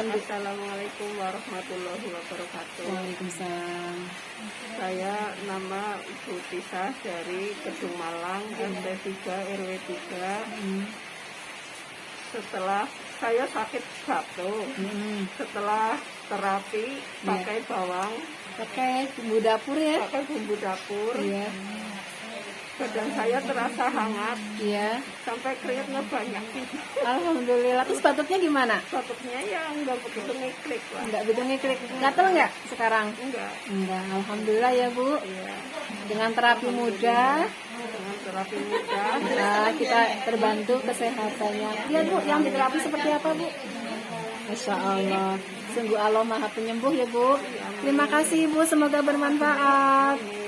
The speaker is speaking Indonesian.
Silakan Bu. Assalamualaikum warahmatullahi wabarakatuh. Waalaikumsalam. Saya nama Ibu Tisah dari Kedung Malang, RT 3 RW 3. Setelah saya sakit jantung, setelah terapi pakai bawang, Pakai bumbu dapur ya? pakai bumbu dapur, Iya. badan saya terasa hangat Iya. sampai keringatnya banyak. Alhamdulillah. Terus batuknya gimana? Batuknya ya nggak begitu ngiklik lah. Enggak begitu ngiklik. Gatel enggak sekarang? Enggak. Enggak. Alhamdulillah ya Bu. Iya. Dengan terapi mudah, Dengan terapi mudah. kita terbantu kesehatannya. Iya Bu, yang diterapi seperti apa Bu? Masya Allah. Sungguh Allah Maha Penyembuh ya Bu. Terima kasih Bu, semoga bermanfaat.